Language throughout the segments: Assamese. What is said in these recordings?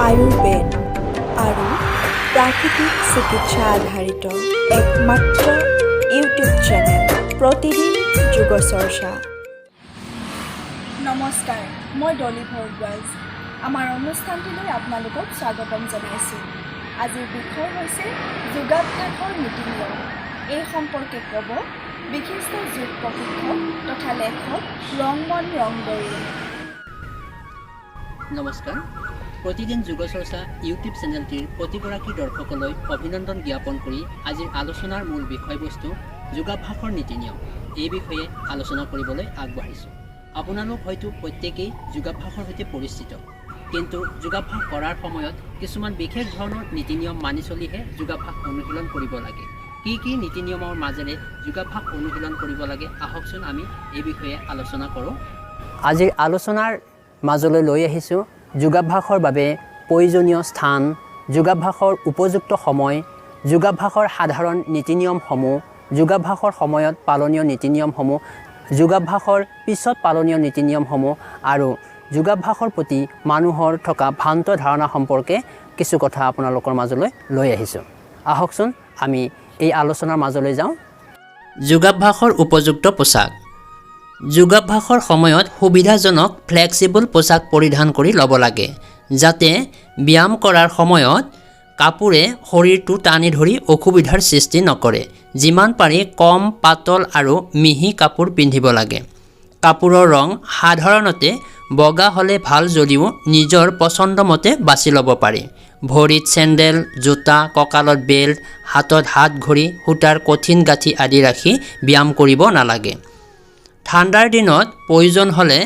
আয়ুৰ্বেদ আৰু প্ৰাকৃতিক চিকিৎসা আধাৰিত একমাত্ৰ ইউটিউব চেনেল প্ৰতিদিন যোগ চৰ্চা। নমস্কাৰ, মই ডলি ভৰদ্বাজ। আমাৰ অনুষ্ঠানটিলৈ আপোনালোকক স্বাগতম জনাইছোঁ। আজিৰ বিষয় হৈছে যোগাভ্যাসৰ নীতি নিয়ম। এই সম্পৰ্কে ক'ব বিশিষ্ট যোগ প্ৰশিক্ষক তথা লেখক ৰংমন ৰংবৰী। নমস্কাৰ, প্ৰতিদিন যোগ চৰ্চা ইউটিউব চেনেলটিৰ প্ৰতিগৰাকী দৰ্শকলৈ অভিনন্দন জ্ঞাপন কৰি আজিৰ আলোচনাৰ মূল বিষয়বস্তু যোগাভ্যাসৰ নীতি নিয়ম এই বিষয়ে আলোচনা কৰিবলৈ আগবাঢ়িছোঁ। আপোনালোক হয়তো প্ৰত্যেকেই যোগাভ্যাসৰ সৈতে পৰিচিত, কিন্তু যোগাভ্যাস কৰাৰ সময়ত কিছুমান বিশেষ ধৰণৰ নীতি নিয়ম মানি চলিহে যোগাভ্যাস অনুশীলন কৰিব লাগে। কি নীতি নিয়মৰ মাজেৰে যোগাভ্যাস অনুশীলন কৰিব লাগে, আহকচোন আমি এই বিষয়ে আলোচনা কৰোঁ। আজিৰ আলোচনাৰ মাজলৈ লৈ আহিছোঁ যোগাভ্যাসৰ বাবে প্ৰয়োজনীয় স্থান, যোগাভ্যাসৰ উপযুক্ত সময়, যোগাভ্যাসৰ সাধাৰণ নীতি নিয়মসমূহ, যোগাভ্যাসৰ সময়ত পালনীয় নীতি নিয়মসমূহ, যোগাভ্যাসৰ পিছত পালনীয় নীতি নিয়মসমূহ আৰু যোগাভ্যাসৰ প্ৰতি মানুহৰ থকা ভ্ৰান্ত ধাৰণা সম্পৰ্কে কিছু কথা আপোনালোকৰ মাজলৈ লৈ আহিছোঁ। আহকচোন আমি এই আলোচনাৰ মাজলৈ যাওঁ। যোগাভ্যাসৰ উপযুক্ত পোচাক। যোগাভ্যাসৰ সময়ত সুবিধাজনক ফ্লেক্সিবল পোচাক পৰিধান কৰি ল'ব লাগে, যাতে ব্যায়াম কৰাৰ সময়ত কাপোৰে শৰীৰটো টানি ধৰি অসুবিধাৰ সৃষ্টি নকৰে। যিমান পাৰি কম পাতল আৰু মিহি কাপোৰ পিন্ধিব লাগে। কাপোৰৰ ৰং সাধাৰণতে বগা হ'লে ভাল যদিও নিজৰ পচন্দমতে বাছি ল'ব পাৰি। ভৰিত চেণ্ডেল, জোতা, কঁকালত বেল্ট, হাতত হাত ঘড়ী, সূতাৰ কঠিন গাঁঠি আদি ৰাখি ব্যায়াম কৰিব নালাগে। ঠাণ্ডাৰ দিনত প্ৰয়োজন হ'লে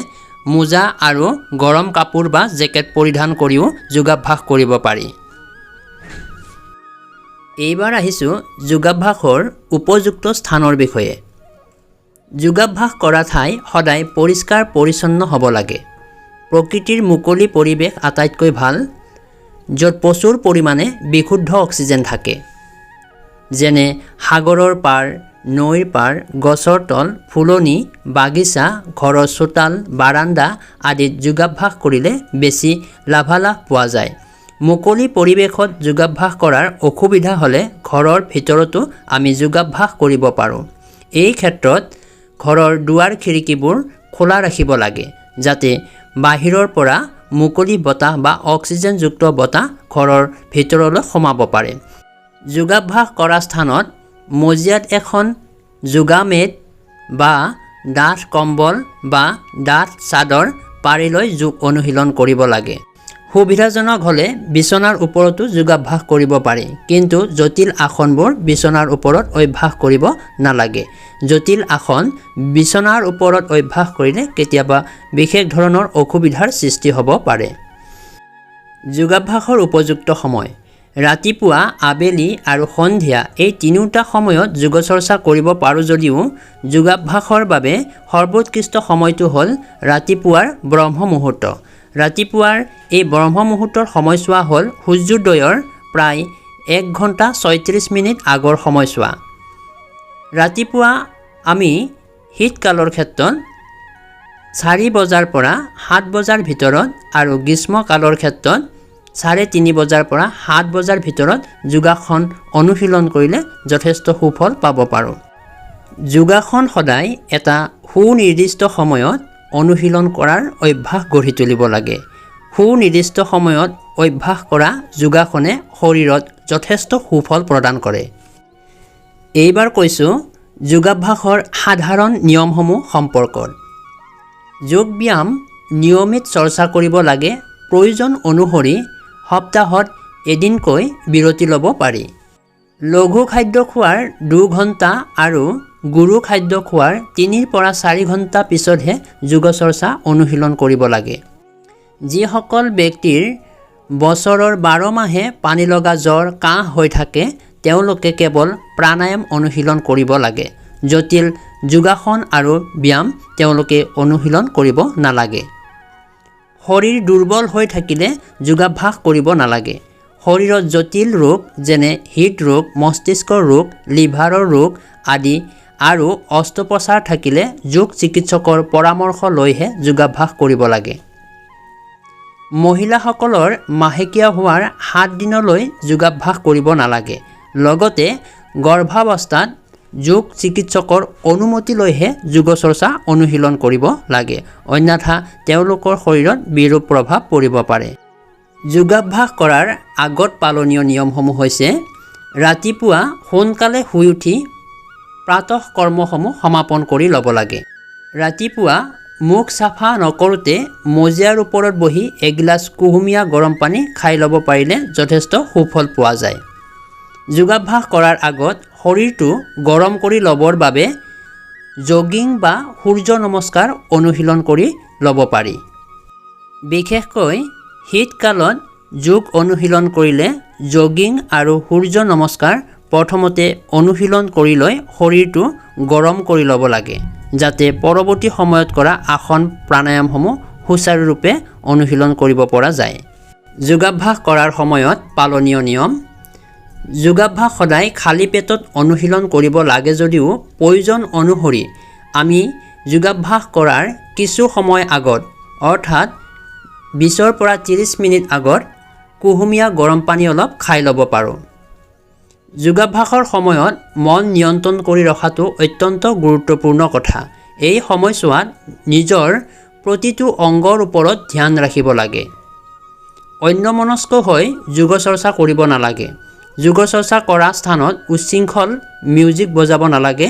মোজা আৰু গৰম কাপোৰ বা জেকেট পৰিধান কৰিও যোগাভ্যাস কৰিব পাৰি। এইবাৰ আহিছোঁ যোগাভ্যাসৰ উপযুক্ত স্থানৰ বিষয়ে। যোগাভ্যাস কৰা ঠাই সদায় পৰিষ্কাৰ পৰিচ্ছন্ন হ'ব লাগে। প্ৰকৃতিৰ মুকলি পৰিৱেশ আটাইতকৈ ভাল, য'ত প্ৰচুৰ পৰিমাণে বিশুদ্ধ অক্সিজেন থাকে, যেনে সাগৰৰ পাৰ, নৈৰ পাৰ, গছৰ তল, ফুলনি, বাগিচা, ঘৰৰ চোতাল, বাৰাণ্ডা আদিত যোগাভ্যাস কৰিলে বেছি লাভালাভ পোৱা যায়। মুকলি পৰিৱেশত যোগাভ্যাস কৰাৰ অসুবিধা হ'লে ঘৰৰ ভিতৰতো আমি যোগাভ্যাস কৰিব পাৰোঁ। এই ক্ষেত্ৰত ঘৰৰ দুৱাৰ খিৰিকীবোৰ খোলা ৰাখিব লাগে, যাতে বাহিৰৰ পৰা মুকলি বতাহ বা অক্সিজেনযুক্ত বতাহ ঘৰৰ ভিতৰলৈ সোমাব পাৰে। যোগাভ্যাস কৰা স্থানত মজিয়াত এখন যোগা মেট বা ডাঠ কম্বল বা ডাঠ চাদৰ পাৰি লৈ যোগ অনুশীলন কৰিব লাগে। সুবিধাজনক হ'লে বিচনাৰ ওপৰতো যোগাভ্যাস কৰিব পাৰি, কিন্তু জটিল আসনবোৰ বিচনাৰ ওপৰত অভ্যাস কৰিব নালাগে। জটিল আসন বিচনাৰ ওপৰত অভ্যাস কৰিলে কেতিয়াবা বিশেষ ধৰণৰ অসুবিধাৰ সৃষ্টি হ'ব পাৰে। যোগাভ্যাসৰ উপযুক্ত সময়। ৰাতিপুৱা, আবেলি আৰু সন্ধিয়া এই তিনিওটা সময়ত যোগচৰ্চা কৰিব পাৰোঁ যদিও যোগাভ্যাসৰ বাবে সৰ্বোৎকৃষ্ট সময়টো হ'ল ৰাতিপুৱাৰ ব্ৰহ্ম মুহূৰ্ত। ৰাতিপুৱাৰ এই ব্ৰহ্ম মুহূৰ্তৰ সময়ছোৱা হ'ল সূৰ্যোদয়ৰ প্ৰায় 1 ঘণ্টা 36 মিনিট আগৰ সময়ছোৱা। ৰাতিপুৱা আমি শীতকালৰ ক্ষেত্ৰত 4 বজাৰ পৰা 7 বজাৰ ভিতৰত আৰু গ্ৰীষ্মকালৰ ক্ষেত্ৰত 3:30 বজাৰ পৰা 7 বজাৰ ভিতৰত যোগাসন অনুশীলন কৰিলে যথেষ্ট সুফল পাব পাৰোঁ। যোগাসন সদায় এটা সুনিৰ্দিষ্ট সময়ত অনুশীলন কৰাৰ অভ্যাস গঢ়ি তুলিব লাগে। সুনিৰ্দিষ্ট সময়ত অভ্যাস কৰা যোগাসনে শৰীৰত যথেষ্ট সুফল প্ৰদান কৰে। এইবাৰ কৈছোঁ যোগাভ্যাসৰ সাধাৰণ নিয়মসমূহ সম্পৰ্কত। যোগ ব্যায়াম নিয়মিত চৰ্চা কৰিব লাগে। প্ৰয়োজন অনুসৰি সপ্তাহত এদিনকৈ বিৰতি ল'ব পাৰি। লঘু খাদ্য খোৱাৰ 2 ঘণ্টা আৰু গুৰু খাদ্য খোৱাৰ 3 পৰা 4 ঘণ্টা পিছতহে যোগচৰ্চা অনুশীলন কৰিব লাগে। যিসকল ব্যক্তিৰ বছৰৰ 12 মাহে পানীলগা জ্বৰ, কাহ হৈ থাকে, তেওঁলোকে কেৱল প্ৰাণায়াম অনুশীলন কৰিব লাগে। জটিল যোগাসন আৰু ব্যায়াম তেওঁলোকে অনুশীলন কৰিব নালাগে। শৰীৰ দুৰ্বল হৈ থাকিলে যোগাভ্যাস কৰিব নালাগে। শৰীৰত জটিল ৰোগ যেনে হৃদৰোগ, মস্তিষ্কৰ ৰোগ, লিভাৰৰ ৰোগ আদি আৰু অস্ত্ৰোপচাৰ থাকিলে যোগ চিকিৎসকৰ পৰামৰ্শ লৈহে যোগাভ্যাস কৰিব লাগে। মহিলাসকলৰ মাহেকীয়া হোৱাৰ 7 দিনলৈ যোগাভ্যাস কৰিব নালাগে। লগতে গৰ্ভাৱস্থাত যোগ চিকিৎসকৰ অনুমতি লৈহে যোগ চৰ্চা অনুশীলন কৰিব লাগে, অন্যথা তেওঁলোকৰ শৰীৰত বিৰূপ প্ৰভাৱ পৰিব পাৰে। যোগাভ্যাস কৰাৰ আগত পালনীয় নিয়মসমূহ হৈছে ৰাতিপুৱা সোনকালে শুই উঠি প্ৰাতঃ কৰ্মসমূহ সমাপন কৰি ল'ব লাগে। ৰাতিপুৱা মুখ চাফা নকৰোঁতে মজিয়াৰ ওপৰত বহি এগিলাচ কুহুমীয়া গৰম পানী খাই ল'ব পাৰিলে যথেষ্ট সুফল পোৱা যায়। যোগাভ্যাস কৰাৰ আগত শৰীৰটো গৰম কৰি ল'বৰ বাবে জগিং বা সূৰ্য নমস্কাৰ অনুশীলন কৰি ল'ব পাৰি। বিশেষকৈ শীতকালত যোগ অনুশীলন কৰিলে জগিং আৰু সূৰ্য নমস্কাৰ প্ৰথমতে অনুশীলন কৰি লৈ শৰীৰটো গৰম কৰি ল'ব লাগে, যাতে পৰৱৰ্তী সময়ত কৰা আসন প্ৰাণায়ামসমূহ সুচাৰুৰূপে অনুশীলন কৰিব পৰা যায়। যোগাভ্যাস কৰাৰ সময়ত পালনীয় নিয়ম: যোগাভ্যাস সদায় খালী পেটত অনুশীলন কৰিব লাগে যদিও প্ৰয়োজন অনুসৰি আমি যোগাভ্যাস কৰাৰ কিছু সময় আগত অৰ্থাৎ 20 পৰা 30 মিনিট আগত কুহুমীয়া গৰম পানী অলপ খাই ল'ব পাৰোঁ। যোগাভ্যাসৰ সময়ত মন নিয়ন্ত্ৰণ কৰি ৰখাটো অত্যন্ত গুৰুত্বপূৰ্ণ কথা। এই সময়ছোৱাত নিজৰ প্ৰতিটো অংগৰ ওপৰত ধ্যান ৰাখিব লাগে। অন্যমনস্ক হৈ যোগ চৰ্চা কৰিব নালাগে। যোগ চৰ্চা কৰা স্থানত উচ্ছৃংখল মিউজিক বজাব নালাগে।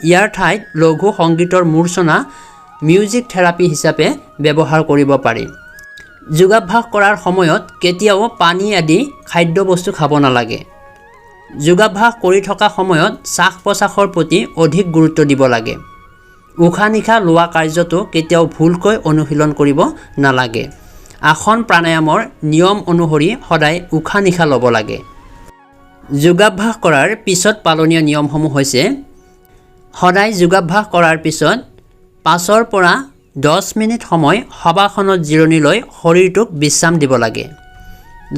ইয়াৰ ঠাইত লঘু সংগীতৰ মূৰ্ছনা মিউজিক থেৰাপি হিচাপে ব্যৱহাৰ কৰিব পাৰি। যোগাভ্যাস কৰাৰ সময়ত কেতিয়াও পানী আদি খাদ্যবস্তু খাব নালাগে। যোগাভ্যাস কৰি থকা সময়ত শ্বাস প্ৰশ্বাসৰ প্ৰতি অধিক গুৰুত্ব দিব লাগে। উশাহ নিশাহ লোৱা কাৰ্যটো কেতিয়াও ভুলকৈ অনুশীলন কৰিব নালাগে। আসন প্ৰাণায়ামৰ নিয়ম অনুসৰি সদায় উশাহ নিশাহ ল'ব লাগে। যোগাভ্যাস কৰাৰ পিছত পালনীয় নিয়মসমূহ হৈছে: সদায় যোগাভ্যাস কৰাৰ পিছত 5 পৰা 10 মিনিট সময় শৱাসনত জিৰণি লৈ শৰীৰটোক বিশ্ৰাম দিব লাগে।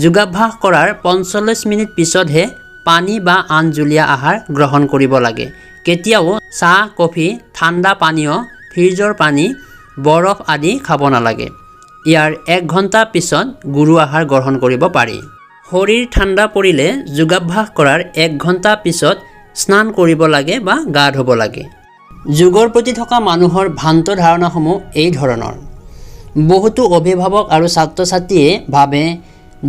যোগাভ্যাস কৰাৰ 45 মিনিট পিছতহে পানী বা আন জুলীয়া আহাৰ গ্ৰহণ কৰিব লাগে। কেতিয়াও চাহ, কফি, ঠাণ্ডা পানীয়, ফ্ৰিজৰ পানী, বৰফ আদি খাব নালাগে। ইয়াৰ 1 ঘণ্টা পিছত গুৰু আহাৰ গ্ৰহণ কৰিব পাৰি। শৰীৰ ঠাণ্ডা পৰিলে যোগাভ্যাস কৰাৰ 1 ঘণ্টা পিছত স্নান কৰিব লাগে বা গা ধুব লাগে। যোগৰ প্ৰতি থকা মানুহৰ ভ্ৰান্ত ধাৰণাসমূহ এই ধৰণৰ: বহুতো অভিভাৱক আৰু ছাত্ৰ ছাত্ৰীয়ে ভাবে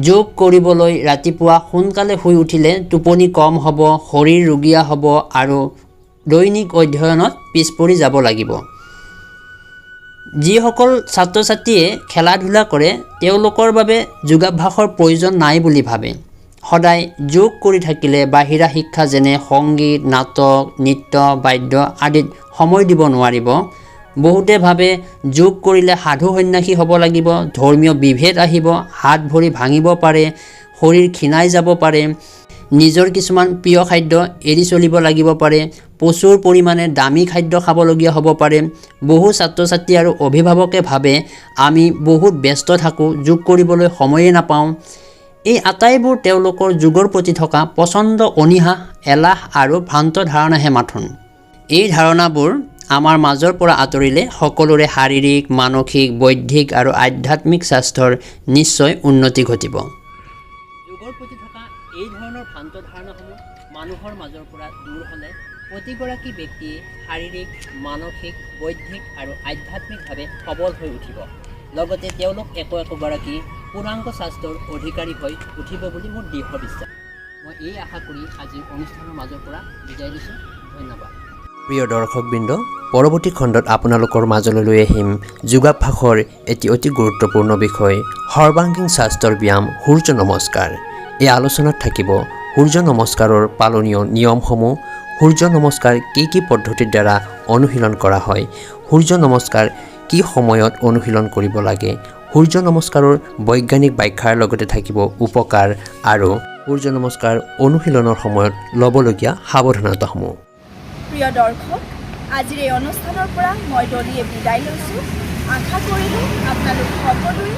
যোগ কৰিবলৈ ৰাতিপুৱা সোনকালে শুই উঠিলে টোপনি কম হ'ব, শৰীৰ ৰুগীয়া হ'ব আৰু দৈনিক অধ্যয়নত পিছ পৰি যাব লাগিব। যিসকল ছাত্ৰ ছাত্ৰীয়ে খেলা ধূলা কৰে তেওঁলোকৰ বাবে যোগাভ্যাসৰ প্ৰয়োজন নাই বুলি ভাবে। সদায় যোগ কৰি থাকিলে বাহিৰা শিক্ষা যেনে সংগীত, নাটক, নৃত্য, বাদ্য আদিত সময় দিব নোৱাৰিব। বহুতে ভাবে যোগ কৰিলে সাধু সন্ন্যাসী হ'ব লাগিব, ধৰ্মীয় বিভেদ আহিব, হাত ভৰি ভাঙিব পাৰে, শৰীৰ ক্ষীণাই যাব পাৰে, নিজৰ কিছুমান প্ৰিয় খাদ্য এৰি চলিব লাগিব পাৰে, প্ৰচুৰ পৰিমাণে দামী খাদ্য খাবলগীয়া হ'ব পাৰে। বহু ছাত্ৰ ছাত্ৰী আৰু অভিভাৱকে ভাবে আমি বহুত ব্যস্ত থাকোঁ, যোগ কৰিবলৈ সময়ে নাপাওঁ। এই আটাইবোৰ তেওঁলোকৰ যোগৰ প্ৰতি থকা পচন্দ, অনীহা, এলাহ আৰু ভ্ৰান্ত ধাৰণাহে মাথোন। এই ধাৰণাবোৰ আমাৰ মাজৰ পৰা আঁতৰিলে সকলোৰে শাৰীৰিক, মানসিক, বৌদ্ধিক আৰু আধ্যাত্মিক স্বাস্থ্যৰ নিশ্চয় উন্নতি ঘটিব। যোগৰ প্ৰতি থকা এই ধৰণৰ ভ্ৰান্ত ধাৰণাসমূহ মানুহৰ মাজৰ পৰা দূৰ হ'লে প্ৰতিগৰাকী ব্যক্তিয়ে শাৰীৰিক, মানসিক, বৌদ্ধিক আৰু আধ্যাত্মিকভাৱে সবল হৈ উঠিব। লগতে তেওঁলোক একোগৰাকী পূৰ্ণাংগ স্বাস্থ্যৰ অধিকাৰী হৈ উঠিব বুলি মোৰ দৃঢ় বিশ্বাস। মই এই আশা কৰি আজিৰ অনুষ্ঠানৰ মাজৰ পৰা বিদায় দিছোঁ। ধন্যবাদ। প্ৰিয় দৰ্শকবৃন্দ, পৰৱৰ্তী খণ্ডত আপোনালোকৰ মাজলৈ লৈ আহিম যোগাভ্যাসৰ এটি অতি গুৰুত্বপূৰ্ণ বিষয়, সৰ্বাংগীন স্বাস্থ্যৰ ব্যায়াম সূৰ্য নমস্কাৰ। এই আলোচনাত থাকিব সূৰ্য নমস্কাৰৰ পালনীয় নিয়মসমূহ, সূৰ্য নমস্কাৰ কি পদ্ধতিৰ দ্বাৰা অনুশীলন কৰা হয়, সূৰ্য নমস্কাৰ কি সময়ত অনুশীলন কৰিব লাগে, সূৰ্য নমস্কাৰৰ বৈজ্ঞানিক ব্যাখ্যাৰ লগতে থাকিব উপকাৰ আৰু সূৰ্য নমস্কাৰ অনুশীলনৰ সময়ত ল'বলগীয়া সাৱধানতাসমূহ। প্ৰিয় দৰ্শক, আজিৰ এই অনুষ্ঠানৰ পৰা মই ডলিয়ে বিদায় লৈছোঁ। আশা কৰিলোঁ আপোনালোক সকলোৱে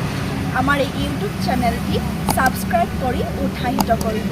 আমাৰ এই ইউটিউব চেনেলটি ছাবস্ক্ৰাইব কৰি উৎসাহিত কৰিব।